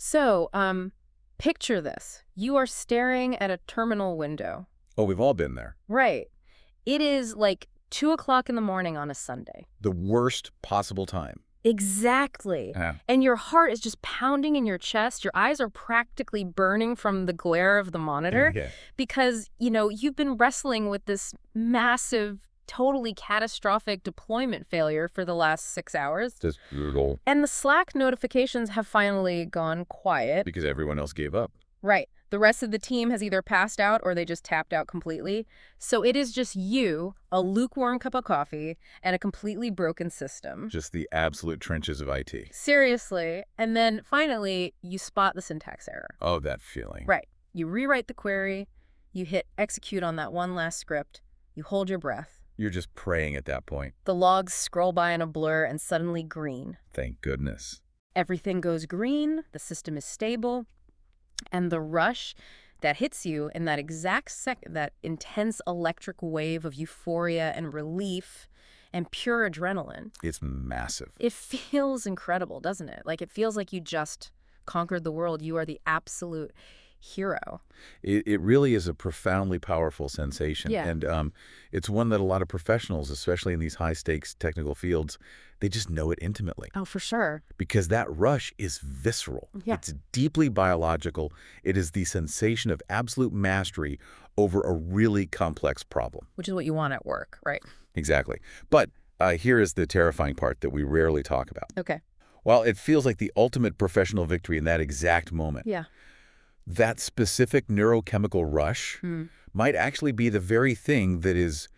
So, picture this. You are staring at a terminal window. Oh, we've all been there. Right. It is like 2 o'clock in the morning on a Sunday. The worst possible time. Exactly. Yeah. And your heart is just pounding in your chest. Your eyes are practically burning from the glare of the monitor Yeah. because, you've been wrestling with this massive, totally catastrophic deployment failure for the last 6 hours. Just brutal. And the Slack notifications have finally gone quiet. Because everyone else gave up. Right. The rest of the team has either passed out or they just tapped out completely. So it is just you, a lukewarm cup of coffee, and a completely broken system. Just the absolute trenches of IT. Seriously. And then finally, you spot the syntax error. Oh, that feeling. Right. You rewrite the query, you hit execute on that one last script, you hold your breath. You're just praying at that point. The logs scroll by in a blur and suddenly green. Thank goodness. Everything goes green, the system is stable. And the rush that hits you in that exact second, that intense electric wave of euphoria and relief and pure adrenaline. It's massive. It feels incredible, doesn't it? Like it feels like you just conquered the world. You are the absolute hero. It really is a profoundly powerful sensation. Yeah. And it's one that a lot of professionals, especially in these high-stakes technical fields, they just know it intimately. Oh, for sure. Because that rush is visceral. Yeah. It's deeply biological. It is the sensation of absolute mastery over a really complex problem. Which is what you want at work, right? Exactly. But here is the terrifying part that we rarely talk about. Okay. While it feels like the ultimate professional victory in that exact moment, Yeah. that specific neurochemical rush might actually be the very thing that is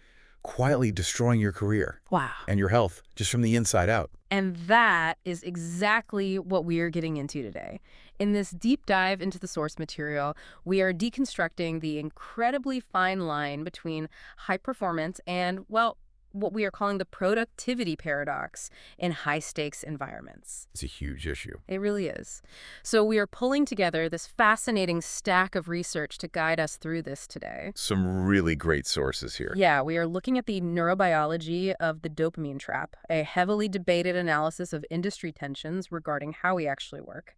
quietly destroying your career. Wow. And your health, just from the inside out. And that is exactly what we are getting into today. In this deep dive into the source material, we are deconstructing the incredibly fine line between high performance and, well, what we are calling the productivity paradox in high-stakes environments. It's a huge issue. It really is. So we are pulling together this fascinating stack of research to guide us through this today. Some really great sources here. Yeah, we are looking at the neurobiology of the dopamine trap, a heavily debated analysis of industry tensions regarding how we actually work,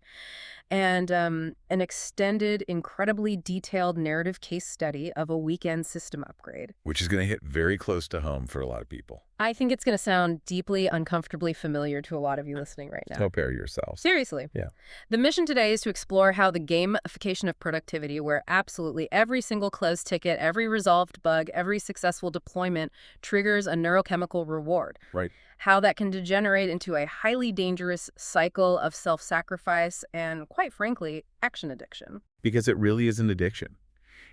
and an extended, incredibly detailed narrative case study of a weekend system upgrade. Which is going to hit very close to home for a lot of people. I think it's going to sound deeply, uncomfortably familiar to a lot of you listening right now. Prepare yourselves. Seriously. Yeah. The mission today is to explore how the gamification of productivity, where absolutely every single closed ticket, every resolved bug, every successful deployment triggers a neurochemical reward. Right. How that can degenerate into a highly dangerous cycle of self-sacrifice and, quite frankly, action addiction. Because it really is an addiction.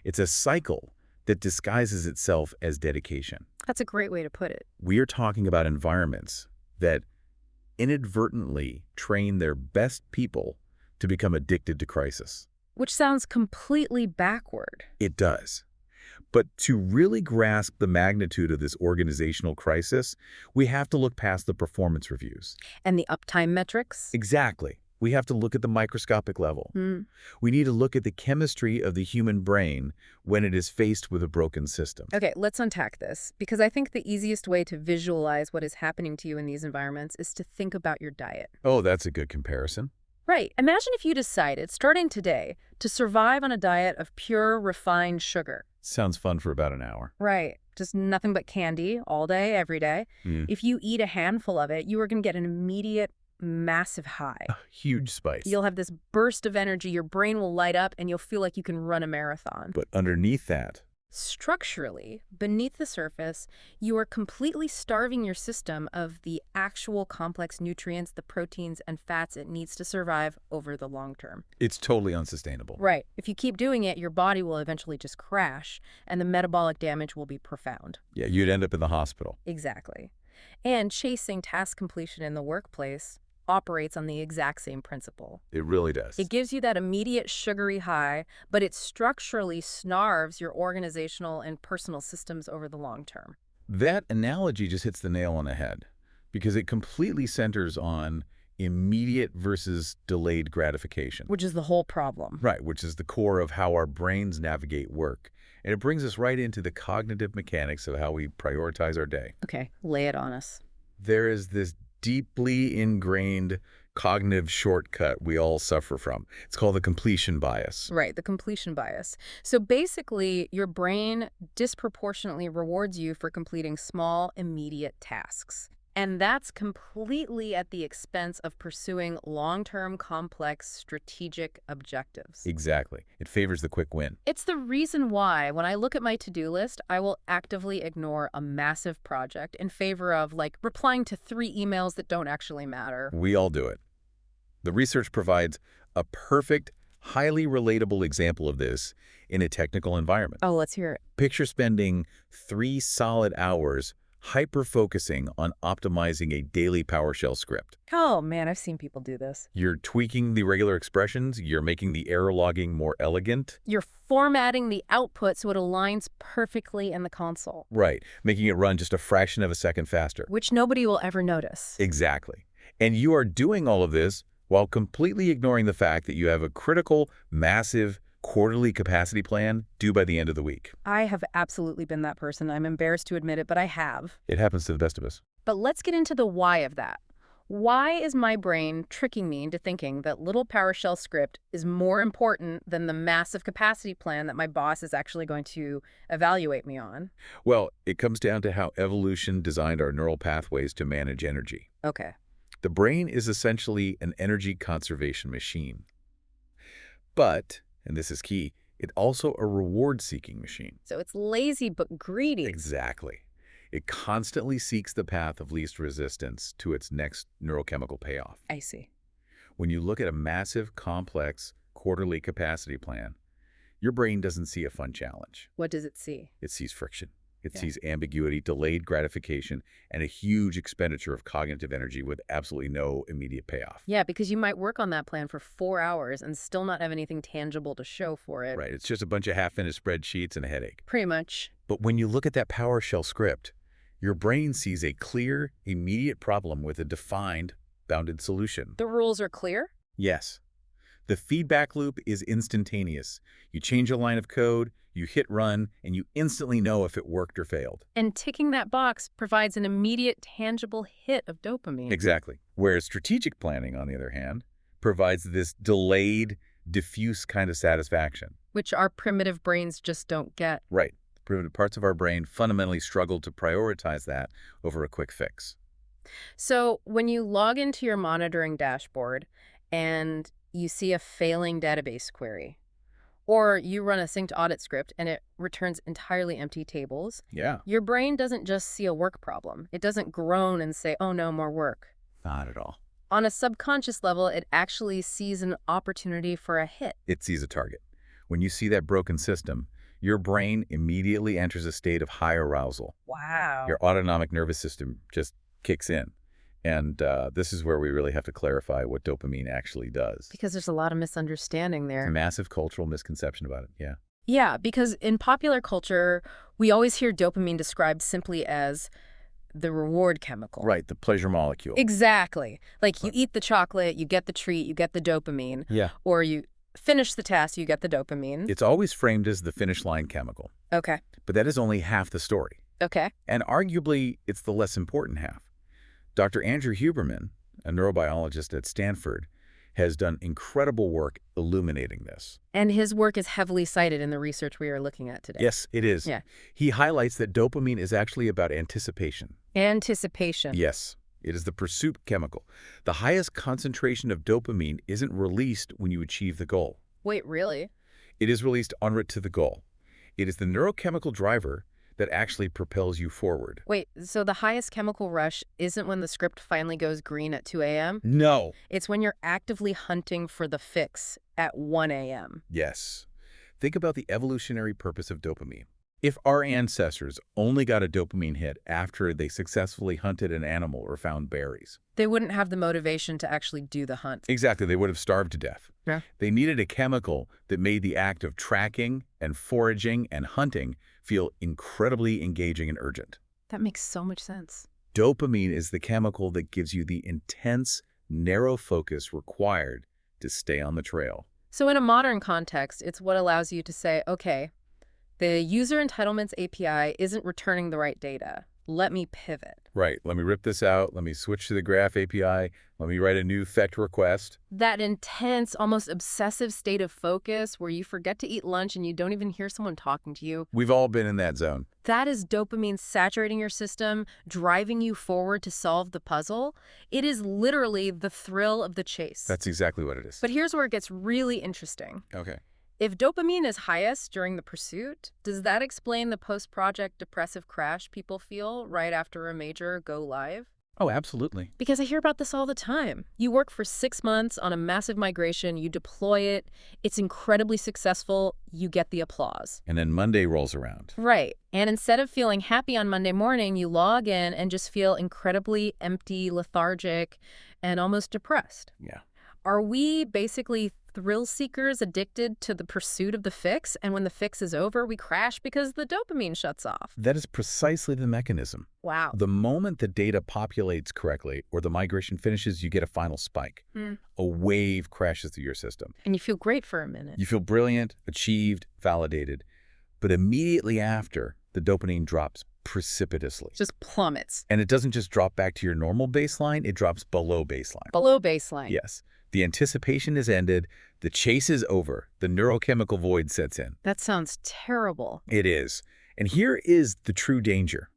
It's a cycle that disguises itself as dedication. That's a great way to put it. We are talking about environments that inadvertently train their best people to become addicted to crisis. Which sounds completely backward. It does. But to really grasp the magnitude of this organizational crisis, we have to look past the performance reviews. And the uptime metrics? Exactly. We have to look at the microscopic level. We need to look at the chemistry of the human brain when it is faced with a broken system. Okay, let's unpack this, because I think the easiest way to visualize what is happening to you in these environments is to think about your diet. Oh, that's a good comparison. Right. Imagine if you decided, starting today, to survive on a diet of pure, refined sugar. Sounds fun for about an hour. Right. Just nothing but candy all day, every day. If you eat a handful of it, you are going to get an immediate, massive high. A huge spike. You'll have this burst of energy, your brain will light up, and you'll feel like you can run a marathon. But underneath that, structurally, beneath the surface, you are completely starving your system of the actual complex nutrients, the proteins and fats it needs to survive over the long term. it's totally unsustainable. Right. If you keep doing it, your body will eventually just crash, and the metabolic damage will be profound. Yeah, you'd end up in the hospital. Exactly. And chasing task completion in the workplace operates on the exact same principle. It really does. It gives you that immediate sugary high, but it structurally snarves your organizational and personal systems over the long term. That analogy just hits the nail on the head because it completely centers on immediate versus delayed gratification. Which is the whole problem. Right, which is the core of how our brains navigate work. And it brings us right into the cognitive mechanics of how we prioritize our day. Okay, lay it on us. There is this deeply ingrained cognitive shortcut we all suffer from. It's called the completion bias. Right, the completion bias. So basically, your brain disproportionately rewards you for completing small, immediate tasks. And that's completely at the expense of pursuing long-term, complex, strategic objectives. Exactly. It favors the quick win. It's the reason why, when I look at my to-do list, I will actively ignore a massive project in favor of, like, replying to 3 emails that don't actually matter. We all do it. The research provides a perfect, highly relatable example of this in a technical environment. Oh, let's hear it. Picture spending 3 solid hours hyper-focusing on optimizing a daily PowerShell script. Oh, man, I've seen people do this. You're tweaking the regular expressions, you're making the error logging more elegant. You're formatting the output so it aligns perfectly in the console. Right, making it run just a fraction of a second faster. Which nobody will ever notice. Exactly. And you are doing all of this while completely ignoring the fact that you have a critical, massive, quarterly capacity plan due by the end of the week. I have absolutely been that person. I'm embarrassed to admit it, but I have. It happens to the best of us. But let's get into the why of that. Why is my brain tricking me into thinking that little PowerShell script is more important than the massive capacity plan that my boss is actually going to evaluate me on? Well, it comes down to how evolution designed our neural pathways to manage energy. Okay. The brain is essentially an energy conservation machine. But, and this is key, it's also a reward-seeking machine. So it's lazy but greedy. Exactly. It constantly seeks the path of least resistance to its next neurochemical payoff. I see. When you look at a massive, complex, quarterly capacity plan, your brain doesn't see a fun challenge. What does it see? It sees friction. It Yeah. sees ambiguity, delayed gratification, and a huge expenditure of cognitive energy with absolutely no immediate payoff. Yeah, because you might work on that plan for 4 hours and still not have anything tangible to show for it. Right. It's just a bunch of half-finished spreadsheets and a headache. Pretty much. But when you look at that PowerShell script, your brain sees a clear, immediate problem with a defined, bounded solution. The rules are clear? Yes. The feedback loop is instantaneous. You change a line of code, you hit run, and you instantly know if it worked or failed. And ticking that box provides an immediate, tangible hit of dopamine. Exactly. Whereas strategic planning, on the other hand, provides this delayed, diffuse kind of satisfaction. Which our primitive brains just don't get. Right. Primitive parts of our brain fundamentally struggle to prioritize that over a quick fix. So when you log into your monitoring dashboard and you see a failing database query, or you run a synced audit script and it returns entirely empty tables, Yeah. your brain doesn't just see a work problem. It doesn't groan and say, oh no, more work. Not at all. On a subconscious level, it actually sees an opportunity for a hit. It sees a target. When you see that broken system, your brain immediately enters a state of high arousal. Wow. Your autonomic nervous system just kicks in. And this is where we really have to clarify what dopamine actually does. Because there's a lot of misunderstanding It's a there. massive cultural misconception about it, yeah. Yeah, because in popular culture, we always hear dopamine described simply as the reward chemical. Right, the pleasure molecule. Exactly. Like you eat the chocolate, you get the treat, you get the dopamine. Yeah. Or you finish the task, you get the dopamine. It's always framed as the finish line chemical. Okay. But that is only half the story. Okay. And arguably, it's the less important half. Dr. Andrew Huberman, a neurobiologist at Stanford, has done incredible work illuminating this. And his work is heavily cited in the research we are looking at today. Yes, it is. Yeah. He highlights that dopamine is actually about anticipation. Anticipation. Yes, it is the pursuit chemical. The highest concentration of dopamine isn't released when you achieve the goal. Wait, really? It is released en route to the goal. It is the neurochemical driver that actually propels you forward. Wait, so the highest chemical rush isn't when the script finally goes green at 2 a.m.? No. It's when you're actively hunting for the fix at 1 a.m. Yes. Think about the evolutionary purpose of dopamine. If our ancestors only got a dopamine hit after they successfully hunted an animal or found berries. They wouldn't have the motivation to actually do the hunt. Exactly, they would have starved to death. Yeah. They needed a chemical that made the act of tracking and foraging and hunting feel incredibly engaging and urgent. That makes so much sense. Dopamine is the chemical that gives you the intense, narrow focus required to stay on the trail. So in a modern context, it's what allows you to say, okay, the user entitlements API isn't returning the right data. let me pivot. Right. Let me rip this out. Let me switch to the Graph API. Let me write a new fetch request. That intense, almost obsessive state of focus where you forget to eat lunch and you don't even hear someone talking to you. We've all been in that zone. That is dopamine saturating your system, driving you forward to solve the puzzle. It is literally the thrill of the chase. That's exactly what it is. But here's where it gets really interesting. Okay. If dopamine is highest during the pursuit, does that explain the post-project depressive crash people feel right after a major go live? Oh, absolutely. Because I hear about this all the time. You work for 6 months on a massive migration, you deploy it, it's incredibly successful, you get the applause. And then Monday rolls around. Right. And instead of feeling happy on Monday morning, you log in and just feel incredibly empty, lethargic, and almost depressed. Yeah. Are we basically thrill seekers addicted to the pursuit of the fix, and when the fix is over, we crash because the dopamine shuts off? That is precisely the mechanism. Wow. The moment the data populates correctly or the migration finishes, you get a final spike. A wave crashes through your system. And you feel great for a minute. You feel brilliant, achieved, validated. But immediately after, the dopamine drops precipitously. Just plummets. And it doesn't just drop back to your normal baseline, it drops below baseline. Below baseline. Yes. The anticipation is ended, the chase is over, the neurochemical void sets in. That sounds terrible. It is. And here is the true danger.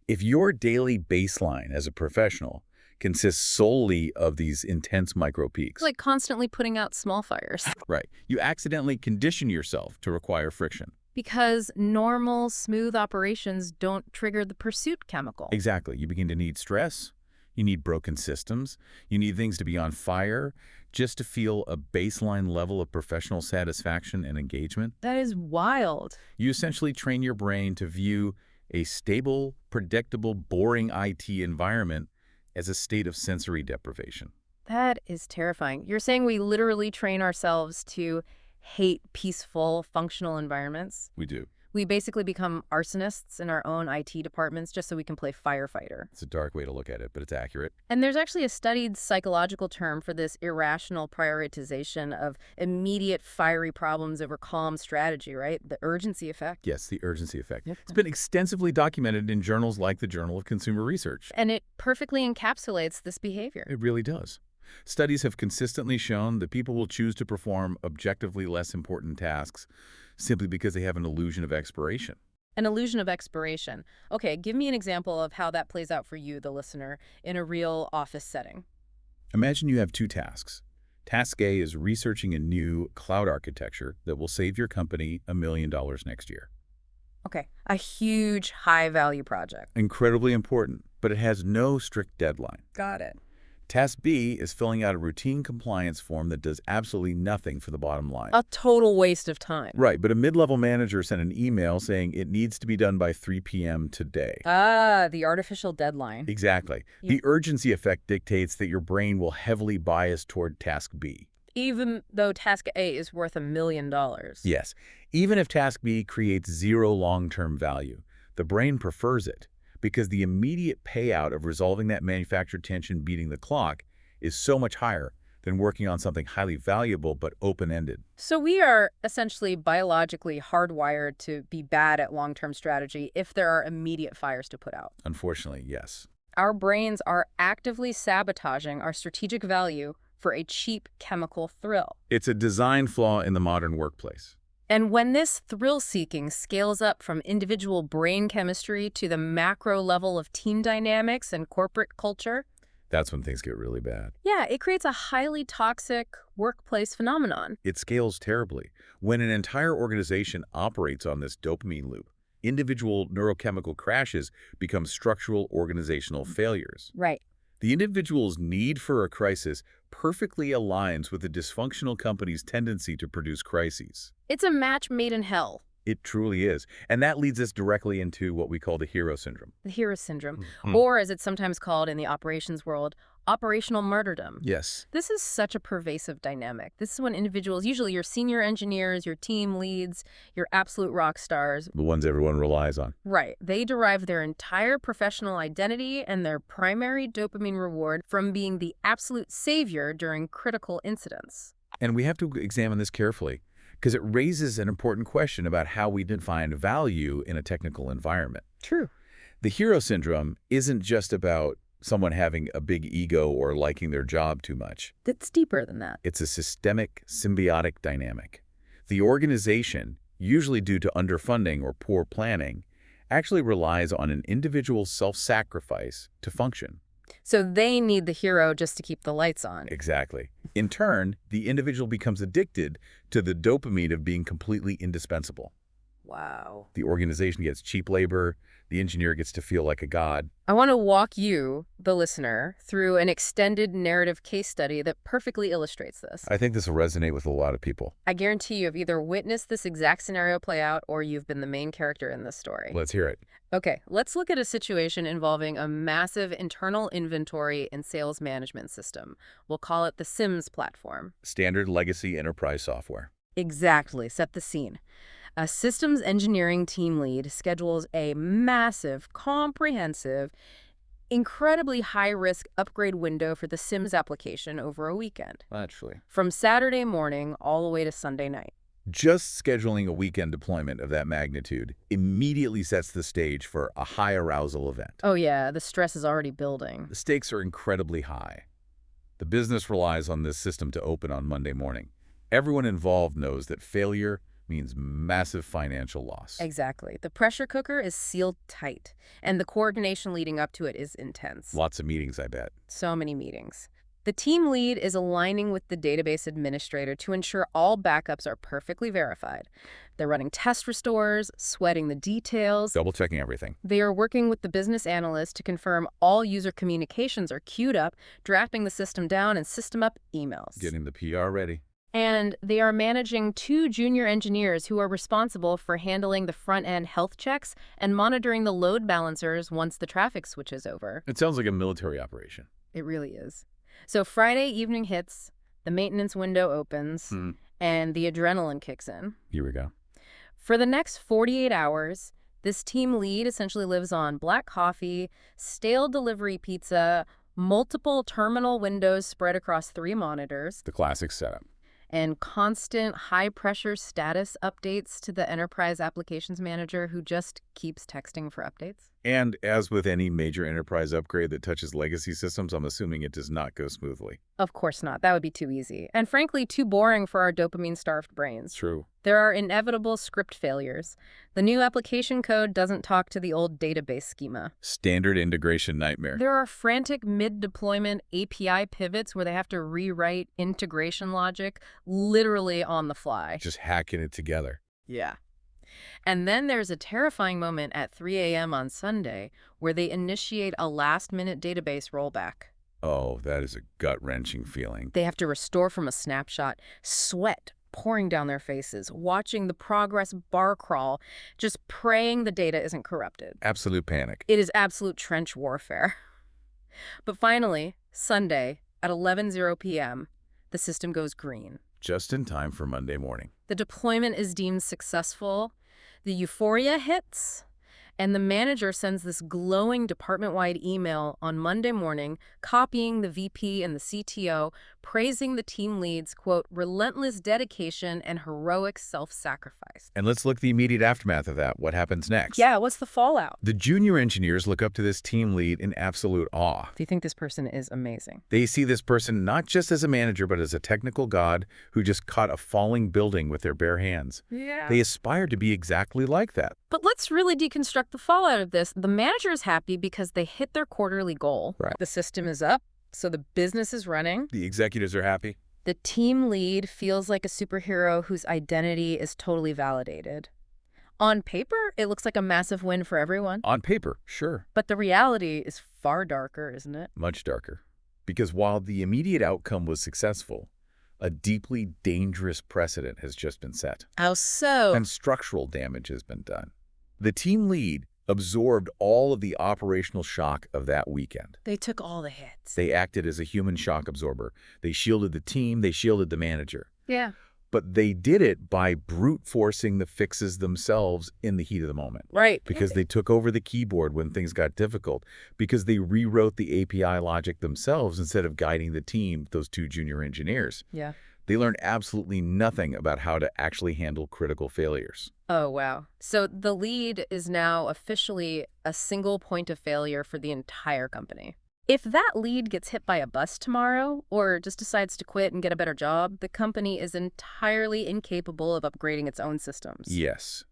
If your daily baseline as a professional consists solely of these intense micro peaks, It's like constantly putting out small fires. right, you accidentally condition yourself to require friction. Because normal, smooth operations don't trigger the pursuit chemical. Exactly. You begin to need stress. You need broken systems. You need things to be on fire just to feel a baseline level of professional satisfaction and engagement. That is wild. You essentially train your brain to view a stable, predictable, boring IT environment as a state of sensory deprivation. That is terrifying. You're saying we literally train ourselves to hate peaceful, functional environments? We do. We basically become arsonists in our own IT departments just so we can play firefighter. It's a dark way to look at it, but it's accurate. And there's actually a studied psychological term for this irrational prioritization of immediate fiery problems over calm strategy, right? The urgency effect. Yes, the urgency effect. Yep. It's been extensively documented in journals like the Journal of Consumer Research. And it perfectly encapsulates this behavior. It really does. Studies have consistently shown that people will choose to perform objectively less important tasks simply because they have an illusion of expiration. An illusion of expiration. Okay, give me an example of how that plays out for you, the listener, in a real office setting. Imagine you have two tasks. Task A is researching a new cloud architecture that will save your company $1 million next year. Okay, a huge, high-value project. Incredibly important, but it has no strict deadline. Got it. Task B is filling out a routine compliance form that does absolutely nothing for the bottom line. A total waste of time. Right, but a mid-level manager sent an email saying it needs to be done by 3 p.m. today. Ah, the artificial deadline. Exactly. Yeah. The urgency effect dictates that your brain will heavily bias toward Task B. Even though task A is worth $1 million. Yes. Even if Task B creates zero long-term value, the brain prefers it because the immediate payout of resolving that manufactured tension beating the clock is so much higher than working on something highly valuable but open-ended. So we are essentially biologically hardwired to be bad at long-term strategy if there are immediate fires to put out. Unfortunately, yes. Our brains are actively sabotaging our strategic value for a cheap chemical thrill. It's a design flaw in the modern workplace. And when this thrill-seeking scales up from individual brain chemistry to the macro level of team dynamics and corporate culture, That's when things get really bad. yeah, it creates a highly toxic workplace phenomenon. It scales terribly. When an entire organization operates on this dopamine loop, individual neurochemical crashes become structural organizational failures. Right. The individual's need for a crisis perfectly aligns with the dysfunctional company's tendency to produce crises. It's a match made in hell. It truly is. And that leads us directly into what we call the hero syndrome. The hero syndrome, Mhm. or as it's sometimes called in the operations world, operational martyrdom. Yes. This is such a pervasive dynamic. This is when individuals, usually your senior engineers, your team leads, your absolute rock stars, The ones everyone relies on. right, they derive their entire professional identity and their primary dopamine reward from being the absolute savior during critical incidents. And we have to examine this carefully because it raises an important question about how we define value in a technical environment. True. The hero syndrome isn't just about someone having a big ego or liking their job too much. It's deeper than that. It's a systemic, symbiotic dynamic. The organization, usually due to underfunding or poor planning, actually relies on an individual's self-sacrifice to function. So they need the hero just to keep the lights on. Exactly. In turn, the individual becomes addicted to the dopamine of being completely indispensable. Wow. The organization gets cheap labor, the engineer gets to feel like a god. I want to walk you, the listener, through an extended narrative case study that perfectly illustrates this. I think this will resonate with a lot of people. I guarantee you have either witnessed this exact scenario play out or you've been the main character in this story. Let's hear it. Okay, let's look at a situation involving a massive internal inventory and sales management system. We'll call it the SIMS platform. Standard legacy enterprise software. Exactly. Set the scene. A systems engineering team lead schedules a massive, comprehensive, incredibly high-risk upgrade window for the SIMS application over a weekend. Naturally. From Saturday morning all the way to Sunday night. Just scheduling a weekend deployment of that magnitude immediately sets the stage for a high arousal event. Oh yeah, the stress is already building. The stakes are incredibly high. The business relies on this system to open on Monday morning. Everyone involved knows that failure means massive financial loss. Exactly. The pressure cooker is sealed tight, and the coordination leading up to it is intense. Lots of meetings, I bet. So many meetings. The team lead is aligning with the database administrator to ensure all backups are perfectly verified. They're running test restores, sweating the details. Double-checking everything. They are working with the business analyst to confirm all user communications are queued up, drafting the system down and system up emails. Getting the PR ready. And they are managing 2 junior engineers who are responsible for handling the front-end health checks and monitoring the load balancers once the traffic switches over. It sounds like a military operation. It really is. So Friday evening hits, the maintenance window opens, and the adrenaline kicks in. Here we go. For the next 48 hours, this team lead essentially lives on black coffee, stale delivery pizza, multiple terminal windows spread across 3 monitors, The classic setup. and constant high-pressure status updates to the enterprise applications manager who just keeps texting for updates. And as with any major enterprise upgrade that touches legacy systems, I'm assuming it does not go smoothly. Of course not. That would be too easy. And frankly, too boring for our dopamine-starved brains. True. There are inevitable script failures. The new application code doesn't talk to the old database schema. Standard integration nightmare. There are frantic mid-deployment API pivots where they have to rewrite integration logic literally on the fly. Just hacking it together. Yeah. And then there's a terrifying moment at 3 a.m. on Sunday where they initiate a last-minute database rollback. Oh, that is a gut-wrenching feeling. They have to restore from a snapshot, sweat pouring down their faces, watching the progress bar crawl, just praying the data isn't corrupted. Absolute panic. It is absolute trench warfare. But finally, Sunday at 11:00 p.m., the system goes green. Just in time for Monday morning. The deployment is deemed successful, the euphoria hits, and the manager sends this glowing department-wide email on Monday morning, copying the VP and the CTO, praising the team lead's, quote, relentless dedication and heroic self-sacrifice. And let's look at the immediate aftermath of that. What happens next? Yeah, what's the fallout? The junior engineers look up to this team lead in absolute awe. Do you think this person is amazing? They see this person not just as a manager, but as a technical god who just caught a falling building with their bare hands. Yeah. They aspire to be exactly like that. But let's really deconstruct the fallout of this. The manager is happy because they hit their quarterly goal. Right. The system is up, so the business is running. The executives are happy. The team lead feels like a superhero whose identity is totally validated. On paper, it looks like a massive win for everyone. On paper, sure. But the reality is far darker, isn't it? Much darker. Because while the immediate outcome was successful, a deeply dangerous precedent has just been set. How so? And structural damage has been done. The team lead absorbed all of the operational shock of that weekend. They took all the hits. They acted as a human shock absorber. They shielded the team, they shielded the manager. Yeah. But they did it by brute forcing the fixes themselves in the heat of the moment. Right. Because they took over the keyboard when things got difficult. Because they rewrote the API logic themselves instead of guiding the team, those 2 junior engineers. Yeah. They learn absolutely nothing about how to actually handle critical failures. Oh, wow. So the lead is now officially a single point of failure for the entire company. If that lead gets hit by a bus tomorrow or just decides to quit and get a better job, the company is entirely incapable of upgrading its own systems. Yes,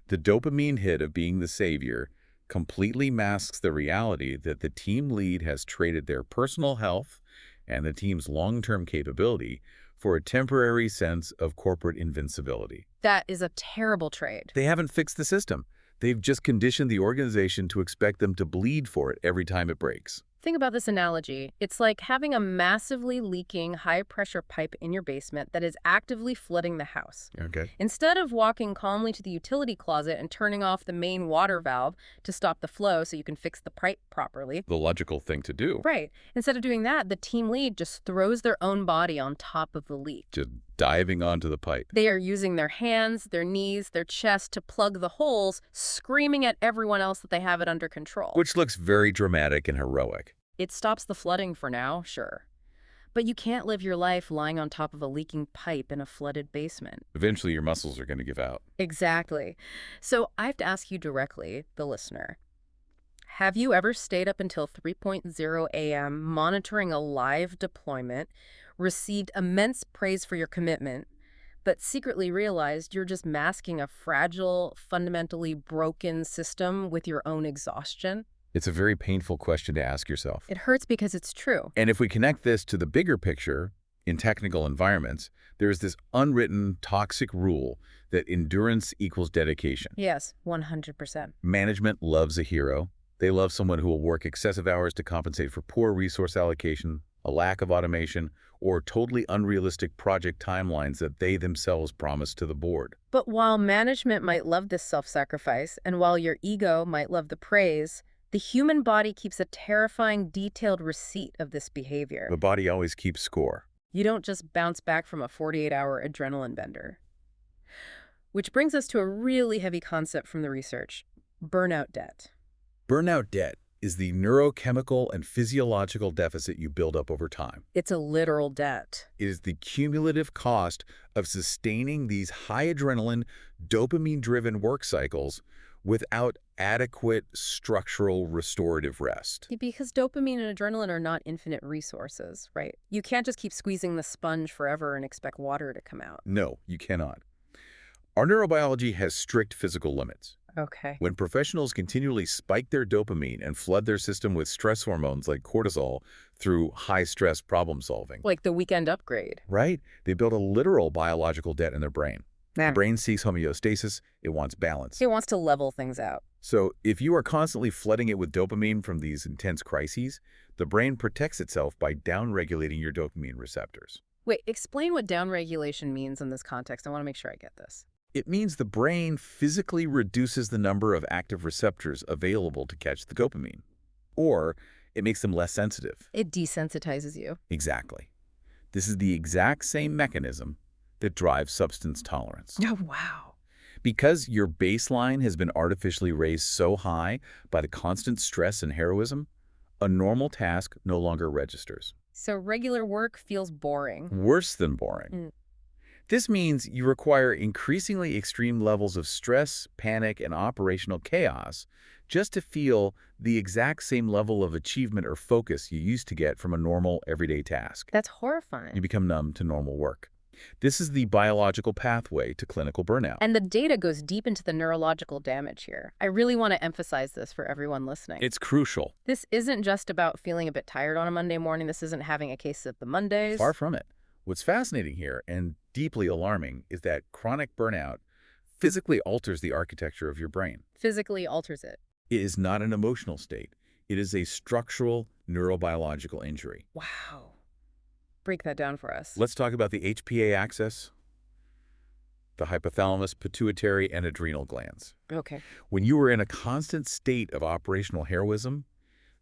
the dopamine hit of being the savior completely masks the reality that the team lead has traded their personal health and the team's long-term capability for a temporary sense of corporate invincibility. That is a terrible trade. They haven't fixed the system. They've just conditioned the organization to expect them to bleed for it every time it breaks. Think about this analogy. It's like having a massively leaking high-pressure pipe in your basement that is actively flooding the house. Okay. Instead of walking calmly to the utility closet and turning off the main water valve to stop the flow so you can fix the pipe properly. The logical thing to do. Right. Instead of doing that, the team lead just throws their own body on top of the leak. Just diving onto the pipe. They are using their hands, their knees, their chest to plug the holes, screaming at everyone else that they have it under control. Which looks very dramatic and heroic. It stops the flooding for now, sure. But you can't live your life lying on top of a leaking pipe in a flooded basement. Eventually, your muscles are going to give out. Exactly. So I have to ask you directly, the listener. Have you ever stayed up until 3:00 a.m. monitoring a live deployment, received immense praise for your commitment, but secretly realized you're just masking a fragile, fundamentally broken system with your own exhaustion? It's a very painful question to ask yourself. It hurts because it's true. And if we connect this to the bigger picture, in technical environments, there is this unwritten toxic rule that endurance equals dedication. Yes, 100%. Management loves a hero. They love someone who will work excessive hours to compensate for poor resource allocation, a lack of automation, or totally unrealistic project timelines that they themselves promise to the board. But while management might love this self-sacrifice, and while your ego might love the praise, the human body keeps a terrifying, detailed receipt of this behavior. The body always keeps score. You don't just bounce back from a 48-hour adrenaline bender. Which brings us to a really heavy concept from the research: burnout debt. Burnout debt is the neurochemical and physiological deficit you build up over time. It's a literal debt. It is the cumulative cost of sustaining these high adrenaline, dopamine-driven work cycles without adequate structural restorative rest. Because dopamine and adrenaline are not infinite resources, right? You can't just keep squeezing the sponge forever and expect water to come out. No, you cannot. Our neurobiology has strict physical limits. Okay. When professionals continually spike their dopamine and flood their system with stress hormones like cortisol through high-stress problem solving, Like the weekend upgrade. right? They build a literal biological debt in their brain. The brain seeks homeostasis. It wants balance. It wants to level things out. So if you are constantly flooding it with dopamine from these intense crises, the brain protects itself by downregulating your dopamine receptors. Wait, explain what downregulation means in this context. I want to make sure I get this. It means the brain physically reduces the number of active receptors available to catch the dopamine, or it makes them less sensitive. It desensitizes you. Exactly. This is the exact same mechanism that drives substance tolerance. Oh, wow. Because your baseline has been artificially raised so high by the constant stress and heroism, a normal task no longer registers. So regular work feels boring. Worse than boring. This means you require increasingly extreme levels of stress, panic, and operational chaos just to feel the exact same level of achievement or focus you used to get from a normal, everyday task. That's horrifying. You become numb to normal work. This is the biological pathway to clinical burnout. And the data goes deep into the neurological damage here. I really want to emphasize this for everyone listening. It's crucial. This isn't just about feeling a bit tired on a Monday morning. This isn't having a case of the Mondays. Far from it. What's fascinating here and deeply alarming is that chronic burnout physically alters the architecture of your brain. Physically alters it. It is not an emotional state. It is a structural neurobiological injury. Wow. Break that down for us. Let's talk about the HPA axis, the hypothalamus, pituitary, and adrenal glands. Okay. When you are in a constant state of operational heroism,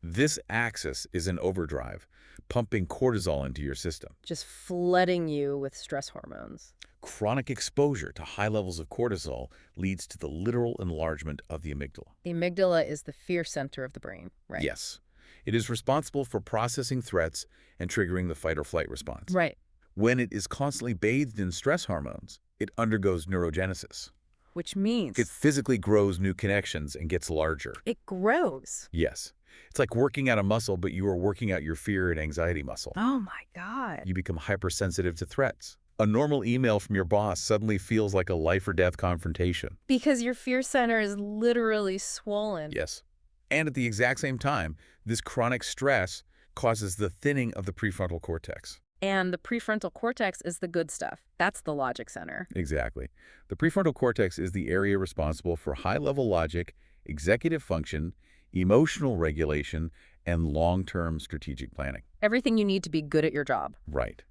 this axis is in overdrive, pumping cortisol into your system. Just flooding you with stress hormones. Chronic exposure to high levels of cortisol leads to the literal enlargement of the amygdala. The amygdala is the fear center of the brain, right? Yes. It is responsible for processing threats and triggering the fight or flight response. Right. When it is constantly bathed in stress hormones, it undergoes neurogenesis. Which means It physically grows new connections and gets larger. it grows. Yes. It's like working out a muscle, but you are working out your fear and anxiety muscle. Oh my God. You become hypersensitive to threats. A normal email from your boss suddenly feels like a life or death confrontation. Because your fear center is literally swollen. Yes. And at the exact same time, this chronic stress causes the thinning of the prefrontal cortex. And the prefrontal cortex is the good stuff. That's the logic center. Exactly. The prefrontal cortex is the area responsible for high-level logic, executive function, emotional regulation, and long-term strategic planning. Everything you need to be good at your job. Right.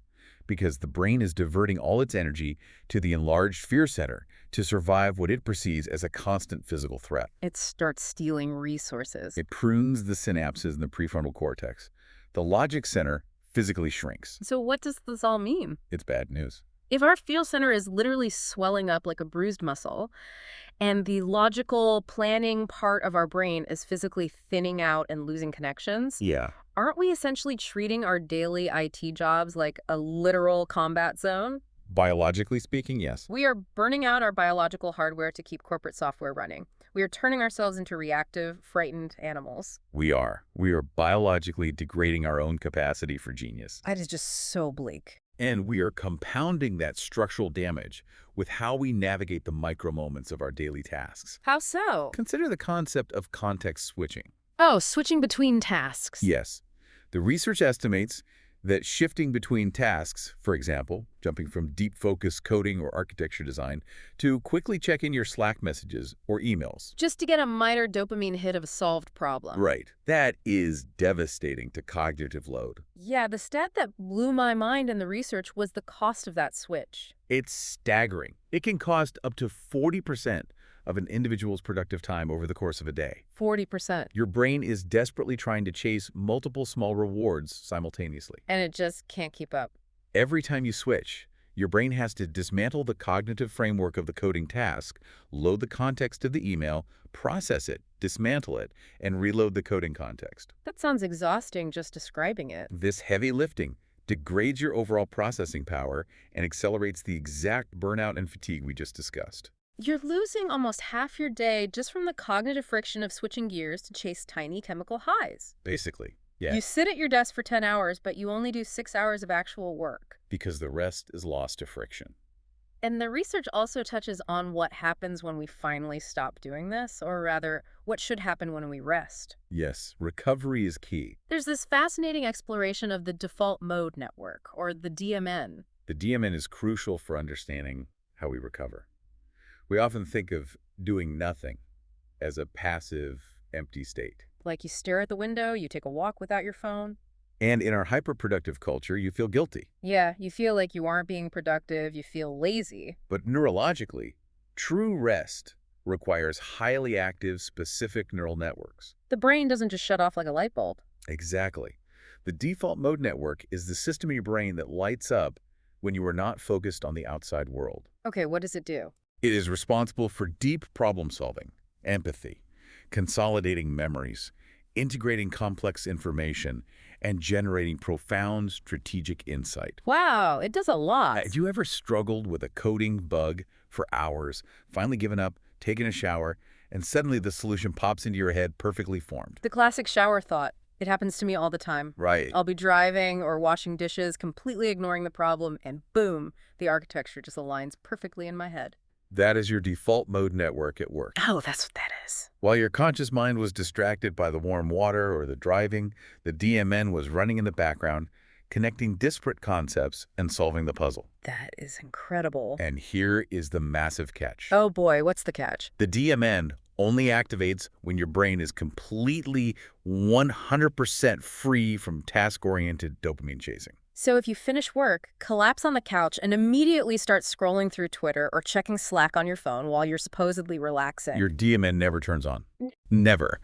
Because the brain is diverting all its energy to the enlarged fear center to survive what it perceives as a constant physical threat. It starts stealing resources. It prunes the synapses in the prefrontal cortex. The logic center physically shrinks. So what does this all mean? It's bad news. If our feel center is literally swelling up like a bruised muscle, and the logical planning part of our brain is physically thinning out and losing connections, Yeah. aren't we essentially treating our daily IT jobs like a literal combat zone? Biologically speaking, yes. We are burning out our biological hardware to keep corporate software running. We are turning ourselves into reactive, frightened animals. We are. We are biologically degrading our own capacity for genius. That is just so bleak. And we are compounding that structural damage with how we navigate the micro moments of our daily tasks. How so? Consider the concept of context switching. Oh, switching between tasks. Yes. The research estimates that shifting between tasks, for example, jumping from deep focus coding or architecture design to quickly checking your Slack messages or emails. Just to get a minor dopamine hit of a solved problem. Right. That is devastating to cognitive load. Yeah, the stat that blew my mind in the research was the cost of that switch. It's staggering. It can cost up to 40% of an individual's productive time over the course of a day. 40%. Your brain is desperately trying to chase multiple small rewards simultaneously. And it just can't keep up. Every time you switch, your brain has to dismantle the cognitive framework of the coding task, load the context of the email, process it, dismantle it, and reload the coding context. That sounds exhausting just describing it. This heavy lifting degrades your overall processing power and accelerates the exact burnout and fatigue we just discussed. You're losing almost half your day just from the cognitive friction of switching gears to chase tiny chemical highs. Basically, yeah. You sit at your desk for 10 hours, but you only do 6 hours of actual work. Because the rest is lost to friction. And the research also touches on what happens when we finally stop doing this, or rather, what should happen when we rest. Yes, recovery is key. There's this fascinating exploration of the default mode network, or the DMN. The DMN is crucial for understanding how we recover. We often think of doing nothing as a passive, empty state. Like you stare at the window, you take a walk without your phone. And in our hyperproductive culture, you feel guilty. Yeah, you feel like you aren't being productive, you feel lazy. But neurologically, true rest requires highly active, specific neural networks. The brain doesn't just shut off like a light bulb. Exactly. The default mode network is the system in your brain that lights up when you are not focused on the outside world. Okay, what does it do? It is responsible for deep problem solving, empathy, consolidating memories, integrating complex information, and generating profound strategic insight. Wow, it does a lot. Have you ever struggled with a coding bug for hours, finally given up, taken a shower, and suddenly the solution pops into your head perfectly formed? The classic shower thought. It happens to me all the time. Right. I'll be driving or washing dishes, completely ignoring the problem, and boom, the architecture just aligns perfectly in my head. That is your default mode network at work. Oh, that's what that is. While your conscious mind was distracted by the warm water or the driving, the DMN was running in the background, connecting disparate concepts and solving the puzzle. That is incredible. And here is the massive catch. Oh boy, what's the catch? The DMN only activates when your brain is completely 100% free from task-oriented dopamine chasing. So if you finish work, collapse on the couch, and immediately start scrolling through Twitter or checking Slack on your phone while you're supposedly relaxing. Your DMN never turns on. Never.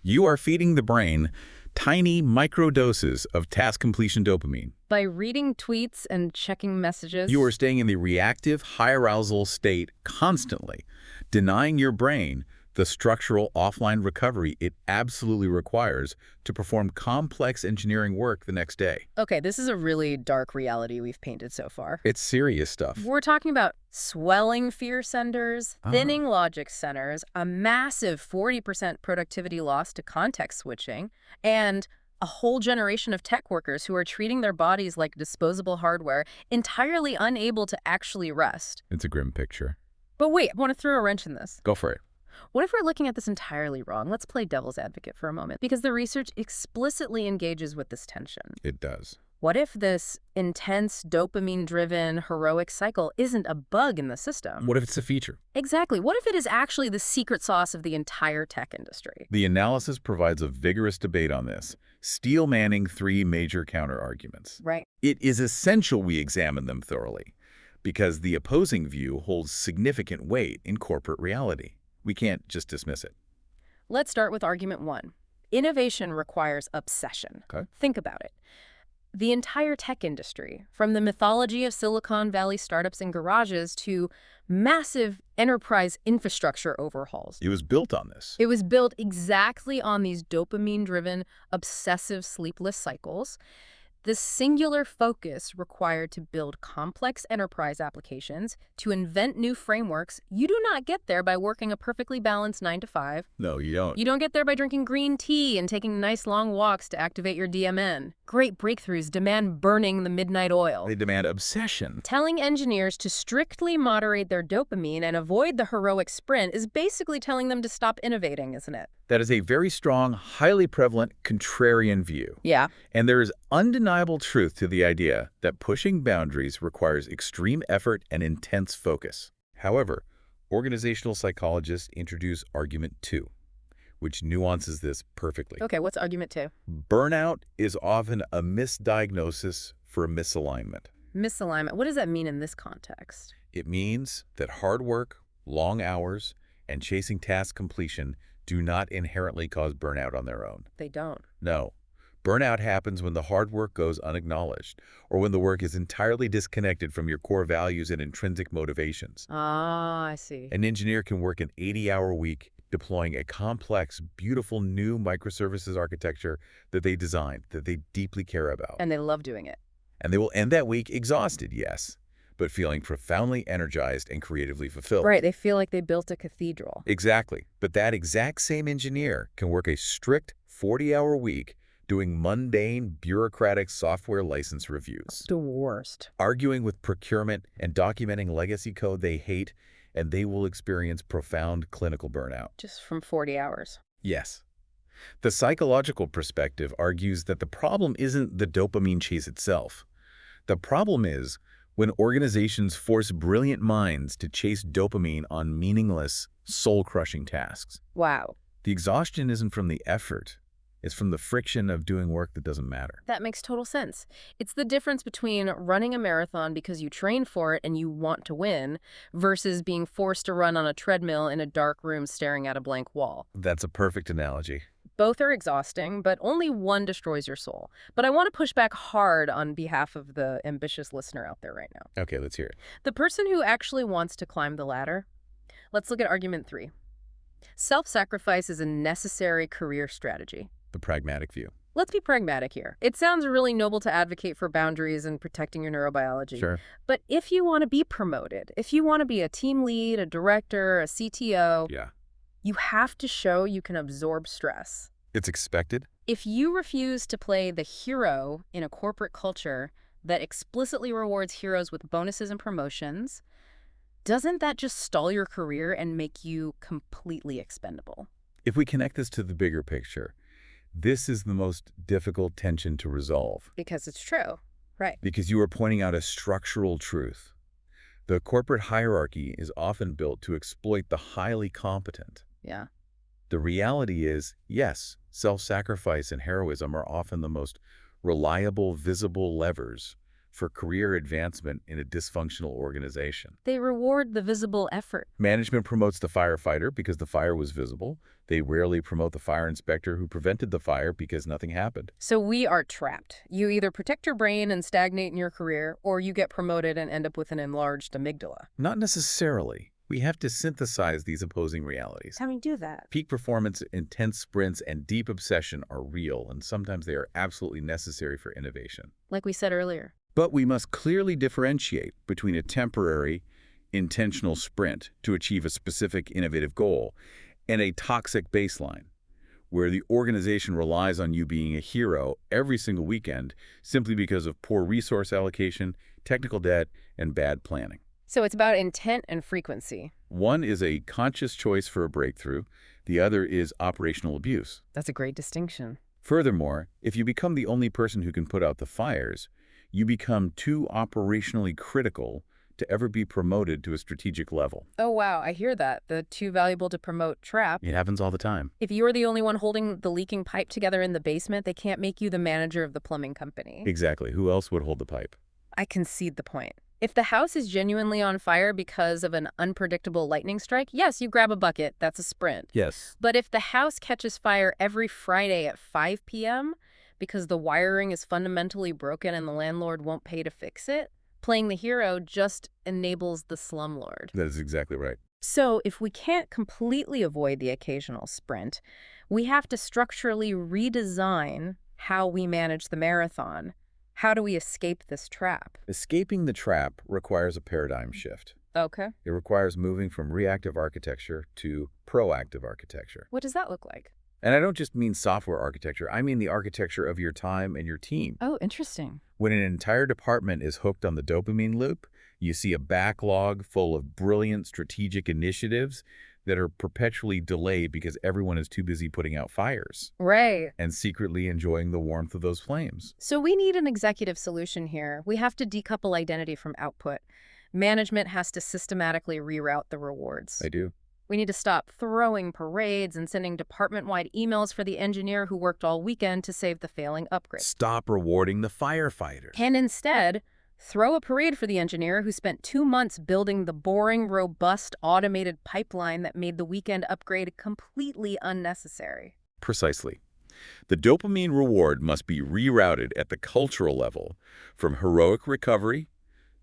You are feeding the brain tiny microdoses of task completion dopamine. By reading tweets and checking messages. You are staying in the reactive, high arousal state constantly, denying your brain The structural offline recovery it absolutely requires to perform complex engineering work the next day. Okay, this is a really dark reality we've painted so far. It's serious stuff. We're talking about swelling fear centers, Ah. thinning logic centers, a massive 40% productivity loss to context switching, and a whole generation of tech workers who are treating their bodies like disposable hardware, entirely unable to actually rest. It's a grim picture. But wait, I want to throw a wrench in this. Go for it. What if we're looking at this entirely wrong? Let's play devil's advocate for a moment, because the research explicitly engages with this tension. It does. What if this intense, dopamine-driven, heroic cycle isn't a bug in the system? What if it's a feature? Exactly. What if it is actually the secret sauce of the entire tech industry? The analysis provides a vigorous debate on this, steel manning three major counterarguments. Right. It is essential we examine them thoroughly, because the opposing view holds significant weight in corporate reality. We can't just dismiss it. Let's start with argument one. Innovation requires obsession. Okay. Think about it. The entire tech industry, from the mythology of Silicon Valley startups and garages to massive enterprise infrastructure overhauls. It was built on this. It was built exactly on these dopamine-driven, obsessive sleepless cycles. The singular focus required to build complex enterprise applications, to invent new frameworks, you do not get there by working a perfectly balanced 9 to 5. No, you don't. You don't get there by drinking green tea and taking nice long walks to activate your DMN. Great breakthroughs demand burning the midnight oil. They demand obsession. Telling engineers to strictly moderate their dopamine and avoid the heroic sprint is basically telling them to stop innovating, isn't it? That is a very strong, highly prevalent contrarian view. Yeah. And there is undeniable truth to the idea that pushing boundaries requires extreme effort and intense focus. However, organizational psychologists introduce argument 2, which nuances this perfectly. Okay, what's argument 2? Burnout is often a misdiagnosis for a misalignment. Misalignment. What does that mean in this context? It means that hard work, long hours, and chasing task completion do not inherently cause burnout on their own. They don't. No. Burnout happens when the hard work goes unacknowledged, or when the work is entirely disconnected from your core values and intrinsic motivations. Ah, I see. An engineer can work an 80-hour week deploying a complex, beautiful new microservices architecture that they designed, that they deeply care about. And they love doing it. And they will end that week exhausted, yes, but feeling profoundly energized and creatively fulfilled. Right, they feel like they built a cathedral. Exactly. But that exact same engineer can work a strict 40-hour week doing mundane, bureaucratic software license reviews, The worst. arguing with procurement and documenting legacy code they hate, and they will experience profound clinical burnout. Just from 40 hours. Yes. The psychological perspective argues that the problem isn't the dopamine chase itself. The problem is when organizations force brilliant minds to chase dopamine on meaningless, soul-crushing tasks. Wow. The exhaustion isn't from the effort. It's from the friction of doing work that doesn't matter. That makes total sense. It's the difference between running a marathon because you train for it and you want to win versus being forced to run on a treadmill in a dark room staring at a blank wall. That's a perfect analogy. Both are exhausting, but only one destroys your soul. But I want to push back hard on behalf of the ambitious listener out there right now. Okay, let's hear it. The person who actually wants to climb the ladder. Let's look at argument 3. Self-sacrifice is a necessary career strategy. The pragmatic view. Let's be pragmatic here. It sounds really noble to advocate for boundaries and protecting your neurobiology. Sure. But if you want to be promoted, if you want to be a team lead, a director, a CTO, Yeah. you have to show you can absorb stress. It's expected. If you refuse to play the hero in a corporate culture that explicitly rewards heroes with bonuses and promotions, doesn't that just stall your career and make you completely expendable? If we connect this to the bigger picture, this is the most difficult tension to resolve. Because it's true. Right. Because you are pointing out a structural truth. The corporate hierarchy is often built to exploit the highly competent. Yeah. The reality is, yes, self-sacrifice and heroism are often the most reliable, visible levers for career advancement in a dysfunctional organization. They reward the visible effort. Management promotes the firefighter because the fire was visible. They rarely promote the fire inspector who prevented the fire because nothing happened. So we are trapped. You either protect your brain and stagnate in your career, or you get promoted and end up with an enlarged amygdala. Not necessarily. We have to synthesize these opposing realities. How do you do that? Peak performance, intense sprints, and deep obsession are real, and sometimes they are absolutely necessary for innovation. Like we said earlier. But we must clearly differentiate between a temporary, intentional sprint to achieve a specific innovative goal and a toxic baseline, where the organization relies on you being a hero every single weekend simply because of poor resource allocation, technical debt, and bad planning. So it's about intent and frequency. One is a conscious choice for a breakthrough. The other is operational abuse. That's a great distinction. Furthermore, if you become the only person who can put out the fires, you become too operationally critical to ever be promoted to a strategic level. Oh, wow, I hear that. The too valuable to promote trap. It happens all the time. If you're the only one holding the leaking pipe together in the basement, they can't make you the manager of the plumbing company. Exactly. Who else would hold the pipe? I concede the point. If the house is genuinely on fire because of an unpredictable lightning strike, yes, you grab a bucket. That's a sprint. Yes. But if the house catches fire every Friday at 5 p.m. because the wiring is fundamentally broken and the landlord won't pay to fix it, playing the hero just enables the slumlord. That is exactly right. So if we can't completely avoid the occasional sprint, we have to structurally redesign how we manage the marathon. How do we escape this trap? Escaping the trap requires a paradigm shift. Okay. It requires moving from reactive architecture to proactive architecture. What does that look like? And I don't just mean software architecture. I mean the architecture of your time and your team. Oh, interesting. When an entire department is hooked on the dopamine loop, you see a backlog full of brilliant strategic initiatives that are perpetually delayed because everyone is too busy putting out fires Right. and secretly enjoying the warmth of those flames. So we need an executive solution here. We have to decouple identity from output. Management has to systematically reroute the rewards. I do. We need to stop throwing parades and sending department-wide emails for the engineer who worked all weekend to save the failing upgrade. Stop rewarding the firefighters. And instead, throw a parade for the engineer who spent 2 months building the boring, robust, automated pipeline that made the weekend upgrade completely unnecessary. Precisely. The dopamine reward must be rerouted at the cultural level from heroic recovery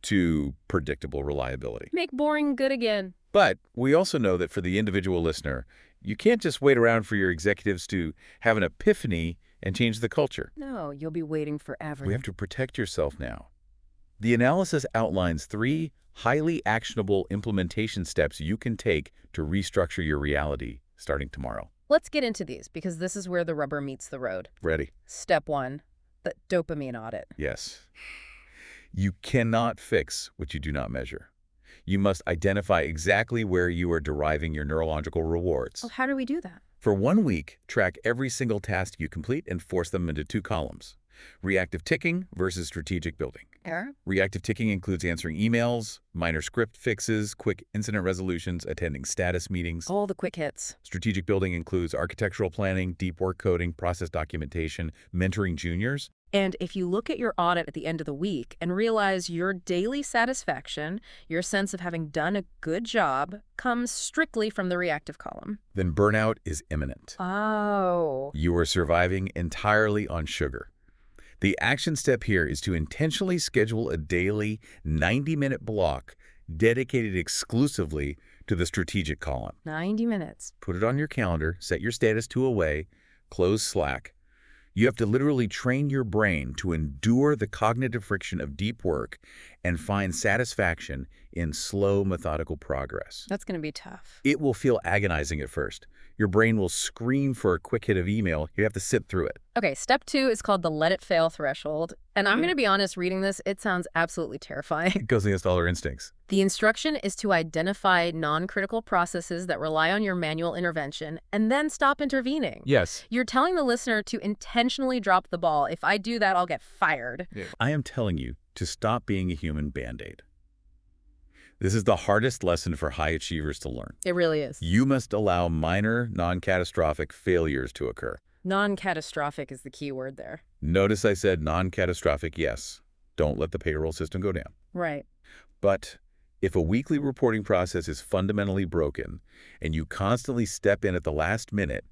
to predictable reliability. Make boring good again. But we also know that for the individual listener, you can't just wait around for your executives to have an epiphany and change the culture. No, you'll be waiting forever. We have to protect yourself now. The analysis outlines 3 highly actionable implementation steps you can take to restructure your reality starting tomorrow. Let's get into these because this is where the rubber meets the road. Ready? Step 1, the dopamine audit. Yes. You cannot fix what you do not measure. You must identify exactly where you are deriving your neurological rewards. Well, how do we do that? For 1 week, track every single task you complete and force them into 2 columns. Reactive ticking versus strategic building. Error? Reactive ticking includes answering emails, minor script fixes, quick incident resolutions, attending status meetings. All the quick hits. Strategic building includes architectural planning, deep work coding, process documentation, mentoring juniors. And if you look at your audit at the end of the week and realize your daily satisfaction, your sense of having done a good job, comes strictly from the reactive column. Then burnout is imminent. Oh. You are surviving entirely on sugar. The action step here is to intentionally schedule a daily 90-minute block dedicated exclusively to the strategic column. 90 minutes. Put it on your calendar, set your status to away, close Slack. You have to literally train your brain to endure the cognitive friction of deep work and find satisfaction in slow, methodical progress. That's going to be tough. It will feel agonizing at first. Your brain will scream for a quick hit of email. You have to sit through it. Okay, step 2 is called the let it fail threshold. And I'm going to be honest, reading this, it sounds absolutely terrifying. It goes against all our instincts. The instruction is to identify non-critical processes that rely on your manual intervention and then stop intervening. Yes. You're telling the listener to intentionally drop the ball. If I do that, I'll get fired. Yeah. I am telling you to stop being a human Band-Aid. This is the hardest lesson for high achievers to learn. It really is. You must allow minor, non-catastrophic failures to occur. Non-catastrophic is the key word there. Notice I said non-catastrophic, yes. Don't let the payroll system go down. Right. But if a weekly reporting process is fundamentally broken and you constantly step in at the last minute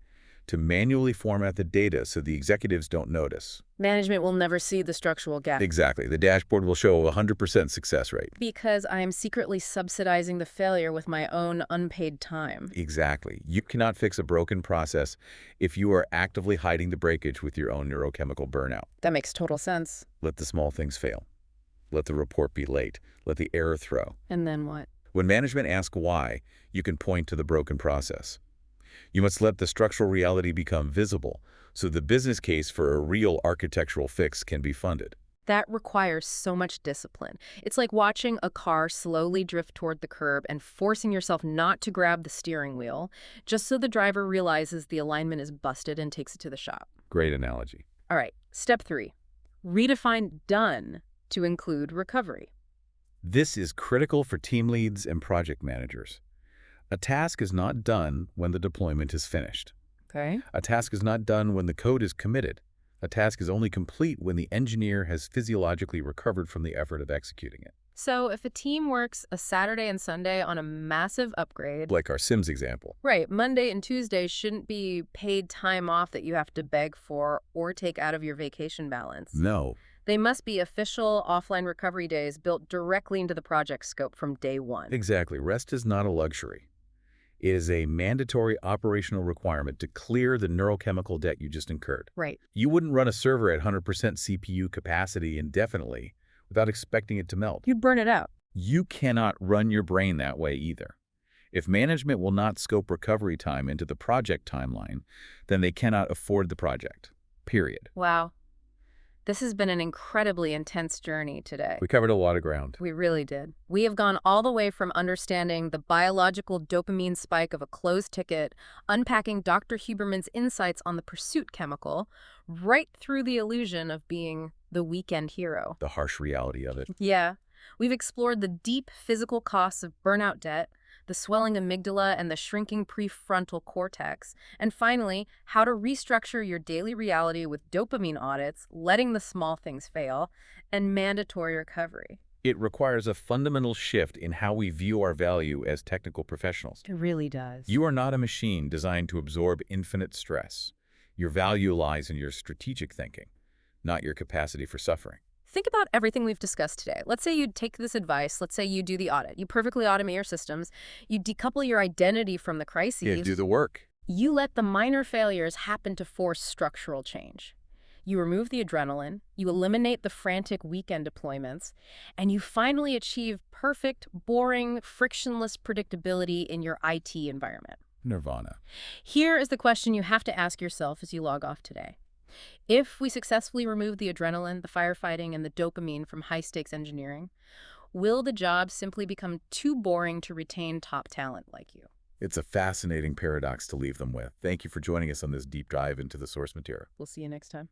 to manually format the data so the executives don't notice. Management will never see the structural gap. Exactly. The dashboard will show a 100% success rate. Because I am secretly subsidizing the failure with my own unpaid time. Exactly. You cannot fix a broken process if you are actively hiding the breakage with your own neurochemical burnout. That makes total sense. Let the small things fail. Let the report be late. Let the error throw. And then what? When management asks why, you can point to the broken process. You must let the structural reality become visible so the business case for a real architectural fix can be funded. That requires so much discipline. It's like watching a car slowly drift toward the curb and forcing yourself not to grab the steering wheel, just so the driver realizes the alignment is busted and takes it to the shop. Great analogy. All right, step 3. Redefine done to include recovery. This is critical for team leads and project managers. A task is not done when the deployment is finished. Okay. A task is not done when the code is committed. A task is only complete when the engineer has physiologically recovered from the effort of executing it. So if a team works a Saturday and Sunday on a massive upgrade, Like our Sims example. right, Monday and Tuesday shouldn't be paid time off that you have to beg for or take out of your vacation balance. No. They must be official offline recovery days built directly into the project scope from day one. Exactly. Rest is not a luxury. It is a mandatory operational requirement to clear the neurochemical debt you just incurred. Right. You wouldn't run a server at 100% CPU capacity indefinitely without expecting it to melt. You'd burn it out. You cannot run your brain that way either. If management will not scope recovery time into the project timeline, then they cannot afford the project. Period. Wow. This has been an incredibly intense journey today. We covered a lot of ground. We really did. We have gone all the way from understanding the biological dopamine spike of a closed ticket, unpacking Dr. Huberman's insights on the pursuit chemical, right through the illusion of being the weekend hero. The harsh reality of it. Yeah. We've explored the deep physical costs of burnout debt, the swelling amygdala and the shrinking prefrontal cortex, and finally, how to restructure your daily reality with dopamine audits, letting the small things fail, and mandatory recovery. It requires a fundamental shift in how we view our value as technical professionals. It really does. You are not a machine designed to absorb infinite stress. Your value lies in your strategic thinking, not your capacity for suffering. Think about everything we've discussed today. Let's say you take this advice. Let's say you do the audit. You perfectly automate your systems. You decouple your identity from the crises. Yeah, do the work. You let the minor failures happen to force structural change. You remove the adrenaline, you eliminate the frantic weekend deployments, and you finally achieve perfect, boring, frictionless predictability in your IT environment. Nirvana. Here is the question you have to ask yourself as you log off today. If we successfully remove the adrenaline, the firefighting, and the dopamine from high-stakes engineering, will the job simply become too boring to retain top talent like you? It's a fascinating paradox to leave them with. Thank you for joining us on this deep dive into the source material. We'll see you next time.